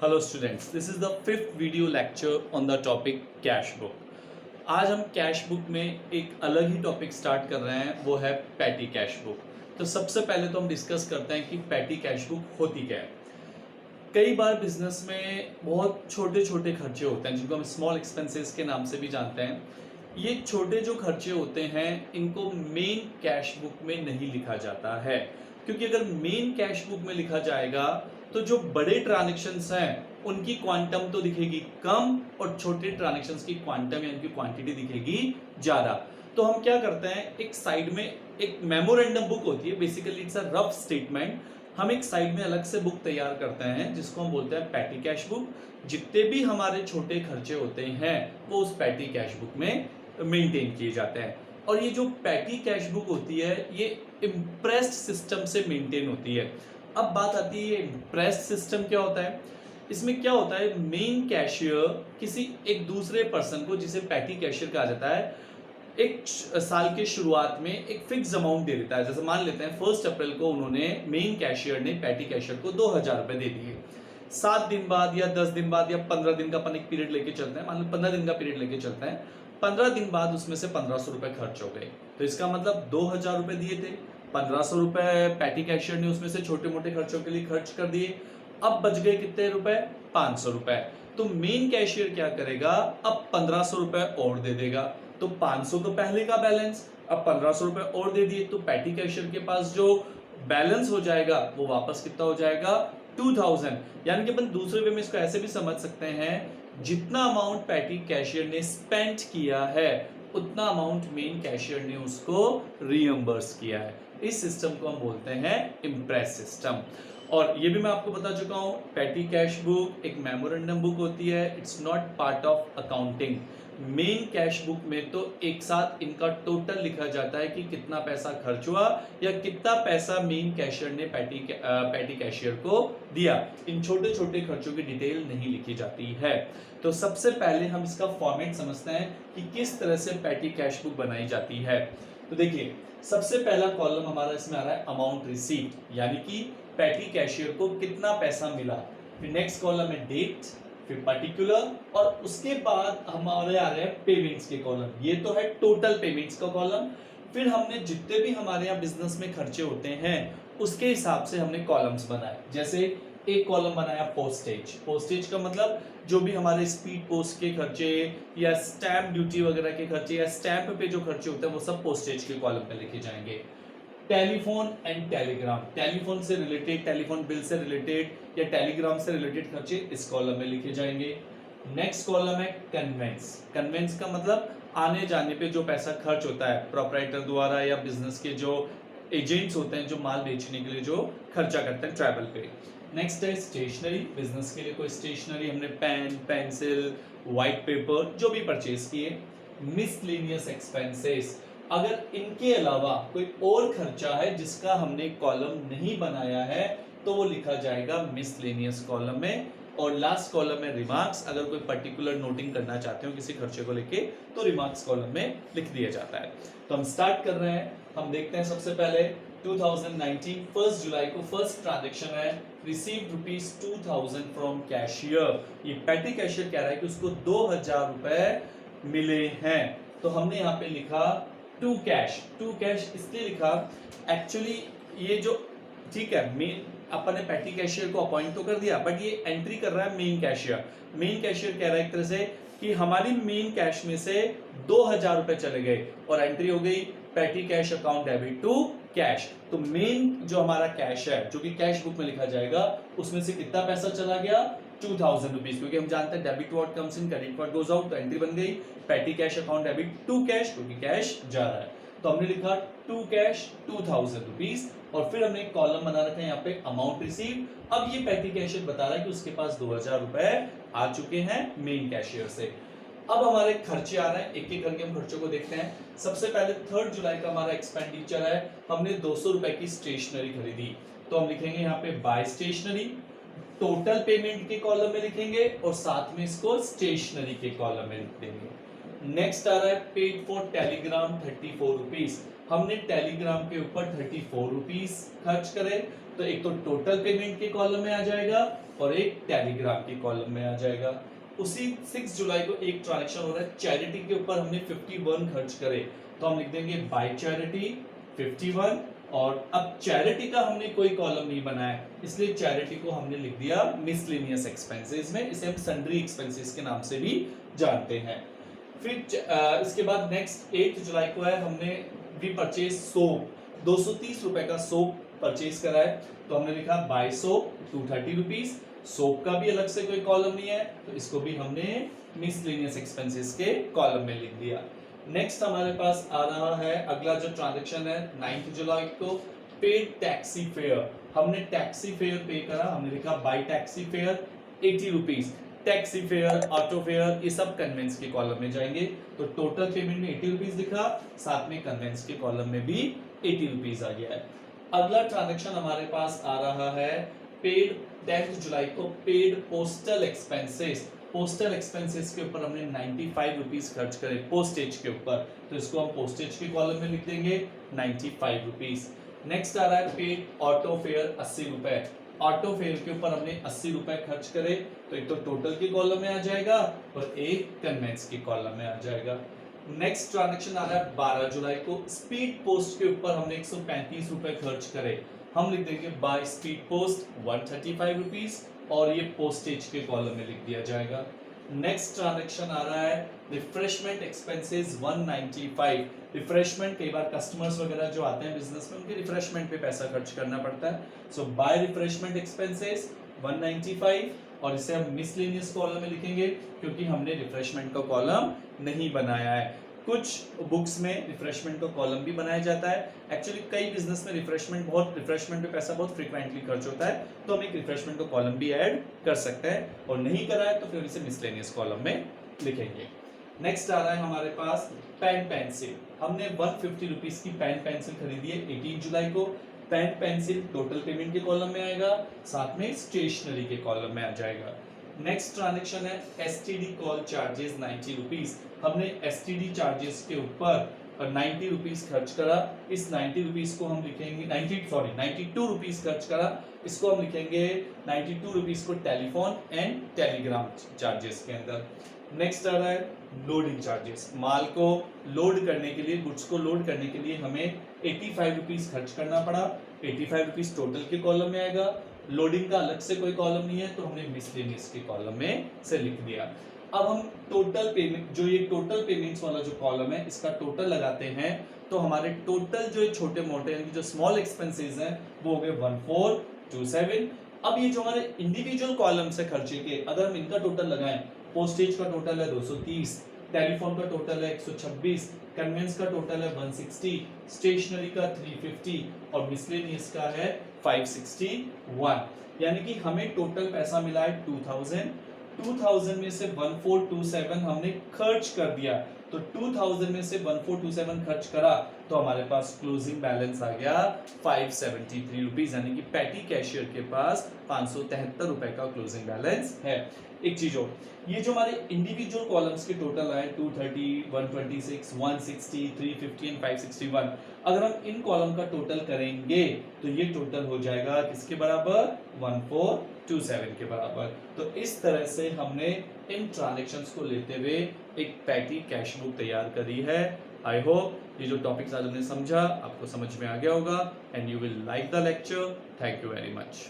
Hello students, this is the fifth video lecture on the topic cash book. आज हम cash book में एक अलग ही टॉपिक स्टार्ट कर रहे हैं, वो है पैटी कैश बुक। तो सबसे पहले तो हम डिस्कस करते हैं कि पैटी कैश बुक होती क्या है। कई बार बिजनेस में बहुत छोटे छोटे खर्चे होते हैं जिनको हम स्मॉल एक्सपेंसेस के नाम से भी जानते हैं। ये छोटे जो खर्चे होते हैं इनको मेन कैश बुक में नहीं लिखा जाता है, क्योंकि अगर मेन कैश बुक में लिखा जाएगा तो जो बड़े ट्रांजेक्शन्स हैं उनकी क्वांटम तो दिखेगी कम और छोटे ट्रांजेक्शन्स की क्वांटम या उनकी क्वांटिटी दिखेगी ज़्यादा। तो हम क्या करते हैं, एक साइड में एक मेमोरेंडम बुक होती है, basically it's a rough statement. हम एक साइड में अलग से बुक तैयार करते हैं जिसको हम बोलते हैं पैटी कैश बुक। जितने भी हमारे छोटे खर्चे होते हैं वो उस पैटी कैश बुक में मेंटेन किए जाते हैं। और ये जो पैटी कैश बुक होती है ये इम्प्रेस्ड सिस्टम से मेंटेन होती है। अब बात आती है इम्प्रेस्ड सिस्टम क्या होता है। इसमें क्या होता है, मेन कैशियर किसी एक दूसरे पर्सन को, जिसे पैटी कैशियर कहा जाता है, एक साल के शुरुआत में एक फिक्स अमाउंट दे देता है। जैसे मान लेते हैं 1 अप्रैल को उन्होंने मेन कैशियर ने पैटी कैशियर को 2000 रुपए दे दिए। 7 दिन बाद या 10 दिन बाद या 15 दिन का अपन एक पीरियड लेके चलते हैं, मान लो 15 दिन का पीरियड लेके चलते हैं। 15 दिन बाद उसमें से 1500 रुपए खर्च हो गए, तो इसका मतलब 2000 रुपए दिए थे, 1500 रुपए पैटी कैशियर ने उसमें से छोटे मोटे खर्चों के लिए खर्च कर दिए। अब बच गए कितने रुपए, 500 रुपए। तो मेन कैशियर क्या करेगा, अब 1500 रुपए और दे देगा। तो 500 तो पहले का बैलेंस, अब 1500 रुपए और दे दिए, तो पैटी कैशियर के पास जो बैलेंस हो जाएगा वो वापस कितना हो जाएगा, 2000। यानी कि अपन दूसरे वे में इसको ऐसे भी समझ सकते हैं, जितना अमाउंट पैटी कैशियर ने स्पेंड किया है उतना अमाउंट मेन कैशियर ने उसको रीइंबर्स किया है। इस सिस्टम को हम बोलते हैं इम्प्रेस सिस्टम। और ये भी मैं आपको बता चुका हूं, पैटी कैश बुक एक मेमोरेंडम बुक होती है, it's not part of accounting. Main cash book में तो एक साथ इनका टोटल लिखा जाता है कि कितना पैसा खर्च हुआ या कितना पैसा मेन कैशियर ने पैटी कैशियर को दिया। इन छोटे छोटे खर्चों की डिटेल नहीं लिखी जाती है। तो सबसे पहले हम इसका फॉर्मेट समझते हैं कि किस तरह से पैटी कैश बुक बनाई जाती है। तो देखिए, सबसे पहला कॉलम हमारा इसमें आ रहा है अमाउंट रिसीव्ड, यानी कि पैटी कैशियर को कितना पैसा मिला। फिर नेक्स्ट कॉलम है डेट, फिर पर्टिकुलर, और उसके बाद हमारे आ रहे हैं पेमेंट्स के कॉलम। ये तो है टोटल पेमेंट्स का कॉलम। फिर हमने जितने भी हमारे यहाँ बिजनेस में खर्चे होते हैं उसके हिसाब से हमने कॉलम्स बनाए। जैसे एक कॉलम बनाया पोस्टेज। पोस्टेज का मतलब जो भी हमारे स्पीड पोस्ट के खर्चे या स्टैम्प ड्यूटी वगैरह के खर्चे या स्टैम्प पे जो खर्चे होते हैं वो सब पोस्टेज के कॉलम पे लिखे जाएंगे। टेलीफोन एंड टेलीग्राम, टेलीफोन से रिलेटेड, टेलीफोन बिल से रिलेटेड या टेलीग्राम से रिलेटेड खर्चे इस कॉलम में लिखे जाएंगे। नेक्स्ट कॉलम है कन्वेंस। कन्वेंस का मतलब आने जाने पे जो पैसा खर्च होता है प्रोप्राइटर द्वारा या बिजनेस के जो एजेंट्स होते हैं जो माल बेचने के लिए जो खर्चा करते हैं ट्रैवल पे। नेक्स्ट है स्टेशनरी। बिजनेस के लिए कोई स्टेशनरी, हमने पेन, पेंसिल, व्हाइट पेपर जो भी परचेज किए। मिसलेनियस एक्सपेंसेस, अगर इनके अलावा कोई और खर्चा है जिसका हमने कॉलम नहीं बनाया है तो वो लिखा जाएगा मिसलेनियस कॉलम में। और लास्ट कॉलम में रिमार्क्स, अगर कोई पर्टिकुलर नोटिंग करना चाहते हो किसी खर्चे को लेके तो रिमार्क्स कॉलम में लिख दिया जाता है। तो हम स्टार्ट कर रहे हैं। हम देखते हैं सबसे पहले 2019 1 जुलाई को फर्स्ट ट्रांजेक्शन है, रिसीव्ड ₹2000 फ्रॉम कैशियर। ये पैटी कैशियर कह रहा है कि उसको 2000 रुपए मिले हैं। तो हमने यहाँ पे लिखा टू कैश। टू कैश इसलिए लिखा, एक्चुअली ये जो ठीक है मेन अपन ने पैटी कैशियर को अपॉइंट तो कर दिया, बट ये एंट्री कर रहा है मेन कैशियर। मेन कैशियर कह रहा है एक तरह से कि हमारी मेन कैश में से 2000 रुपए चले गए और एंट्री हो गई petty cash account debit to cash. तो मेन जो हमारा कैश है जो कि कैश बुक में लिखा जाएगा उसमें से कितना पैसा चला गया, 2000 रुपीज, क्योंकि हम जानते हैं debit what comes in credit what goes out. तो एंट्री बन गई petty cash account debit to cash, क्योंकि कैश जा रहा है। तो हमने लिखा टू कैश 2000 रुपीज, और फिर हमने एक कॉलम बना रखा है यहाँ पे अमाउंट रिसीव। अब ये पैटी कैशियर बता रहा है कि उसके पास 2000 रुपए आ चुके हैं मेन कैशियर से। अब हमारे खर्चे आ रहे हैं, एक एक करके हम खर्चों को देखते हैं। सबसे पहले 3 जुलाई का हमारा एक्सपेंडिचर है, हमने 200 रुपए की स्टेशनरी खरीदी। तो हम लिखेंगे यहाँ पे बाय स्टेशनरी, टोटल पेमेंट के कॉलम में लिखेंगे और साथ में इसको स्टेशनरी के कॉलम में लिख देंगे। नेक्स्ट आ रहा है पेड फॉर टेलीग्राम 34 रुपीज। हमने टेलीग्राम के ऊपर 34 रुपीज खर्च करे। तो एक तो टोटल पेमेंट के कॉलम में आ जाएगा और एक टेलीग्राम के कॉलम में आ जाएगा। उसी 6 जुलाई को एक ट्रांजैक्शन हो रहा है चैरिटी के ऊपर, हमने 51 खर्च करे तो हम लिख देंगे बाय चैरिटी 51। और अब चैरिटी का हमने कोई कॉलम नहीं बनाया, इसलिए चैरिटी को हमने लिख दिया मिसलेनियस एक्सपेंसेस में। इसे हम सन्ड्री एक्सपेंसेस के नाम से भी जानते हैं। फिर इसके बाद नेक्स्ट 8 जुलाई को है, हमने वी परचेज सोप, 230 रुपए का सोप परचेज करा है तो हमने लिखा बाय सोप 230 रुपीज। सोप का भी अलग से कोई कॉलम नहीं है तो इसको भी हमने मिसलेनियस एक्सपेंसेस के कॉलम में लिख दिया। नेक्स्ट हमारे पास आ रहा है अगला जो ट्रांजैक्शन है 9 जुलाई को, पेड टैक्सी फेयर। हमने टैक्सी फेयर पे करा, हमने लिखा bye taxi fare 80 rupees. Taxi fare, auto fair, ये सब कन्वेंस के कॉलम में जाएंगे तो टोटल पेमेंट में 80 रुपीज दिखा, साथ में कन्वेंस के कॉलम में भी 80 रुपीज आ गया है। अगला ट्रांजैक्शन हमारे पास आ रहा है पेड 10 जुलाई को, paid postal expenses. Postal expenses के ऊपर हमने 95 रुपीज खर्च करे पोस्टेज के ऊपर, तो इसको हम पोस्टेज के कॉलम में लिख देंगे 95 रुपीज। नेक्स्ट आ रहा है पेड ऑटो फेयर 80 रुपए। ऑटो फेयर के ऊपर हमने 80 रुपए खर्च करे तो एक तो टोटल के कॉलम में आ जाएगा और एक कन्वेंस के कॉलम में आ जाएगा। नेक्स्ट ट्रांजैक्शन आ रहा है 12 जुलाई को, स्पीड पोस्ट के ऊपर हमने 135 रुपए खर्च करे, हम लिख देंगे बाय स्पीड पोस्ट 135 रुपीज और ये पोस्टेज के कॉलम में लिख दिया जाएगा। नेक्स्ट ट्रांजैक्शन आ रहा है रिफ्रेशमेंट एक्सपेंसेस 195। रिफ्रेशमेंट, कई बार कस्टमर्स वगैरह जो आते हैं बिजनेस में उनके रिफ्रेशमेंट पे पैसा खर्च करना पड़ता है, सो बाय रिफ्रेशमेंट एक्सपेंसेस 195 और इसे हम मिसलेनियस कॉलम में लिखेंगे क्योंकि हमने रिफ्रेशमेंट का कॉलम नहीं बनाया है। कुछ बुक्स में रिफ्रेशमेंट का कॉलम भी बनाया जाता है, एक्चुअली कई बिजनेस में रिफ्रेशमेंट पे पैसा बहुत फ्रीक्वेंटली खर्च होता है तो हम एक रिफ्रेशमेंट का कॉलम भी ऐड कर सकते हैं, और नहीं करा है तो फिर इसे मिसलेनियस कॉलम में लिखेंगे। नेक्स्ट आ रहा है हमारे पास पेन पेंसिल। हमने 150 रुपीज की पेन पेंसिल खरीदी है 18 जुलाई को। पेन पेंसिल टोटल पेमेंट के कॉलम में आएगा, साथ में स्टेशनरी के कॉलम में आ जाएगा। नेक्स्ट ट्रांजैक्शन है एसटीडी कॉल चार्जेस 90 रुपीज। हमने एसटीडी चार्जेस के ऊपर 90 रुपीज खर्च करा, इस 90 रुपीज को हम लिखेंगे 92 रुपीज खर्च करा, इसको हम लिखेंगे 92 रुपीज को टेलीफोन एंड टेलीग्राम चार्जेस के अंदर। नेक्स्ट आ रहा है लोडिंग चार्जेस। माल को लोड करने के लिए, गुड्स को लोड करने के लिए हमें 85 रुपीज खर्च करना पड़ा, 85 रुपीज टोटल के कॉलम में आएगा। लोडिंग का अलग से कोई कॉलम नहीं है तो हमने मिसलेनियस के कॉलम में से लिख दिया। अब हम टोटल पेमेंट, जो ये टोटल पेमेंट्स वाला जो कॉलम है इसका टोटल लगाते हैं तो हमारे टोटल जो छोटे मोटे यानी जो स्मॉल एक्सपेंसेस हैं वो हो गए 1427। अब ये जो हमारे इंडिविजुअल कॉलम से खर्चे के, अगर हम इनका टोटल लगाएं, पोस्टेज का टोटल है 230, टेलीफोन का टोटल है 126, कन्वेंस का टोटल है 160, स्टेशनरी का 350 और मिसलेनियस का है 561, यानी कि हमें टोटल पैसा मिला है 2000 में से 1427 हमने खर्च कर दिया, तो 2000 में से 1427 खर्च करा तो हमारे पास क्लोजिंग बैलेंस आ गया 573 रुपीज, यानी कि पैटी कैशियर के पास 573 रुपए का क्लोजिंग बैलेंस है। एक चीज और, ये जो हमारे इंडिविजुअल कॉलम्स के टोटल आए 230, 126, 160, 350 एंड 561, अगर हम इन कॉलम का टोटल करेंगे तो ये टोटल हो जाएगा किसके बराबर, 1427 के बराबर। तो इस तरह से हमने इन ट्रांजैक्शंस को लेते हुए एक पैटी कैश बुक तैयार करी है। आई होप ये जो टॉपिक्स आज हमने समझा आपको समझ में आ गया होगा and you will like the lecture. Thank you very much.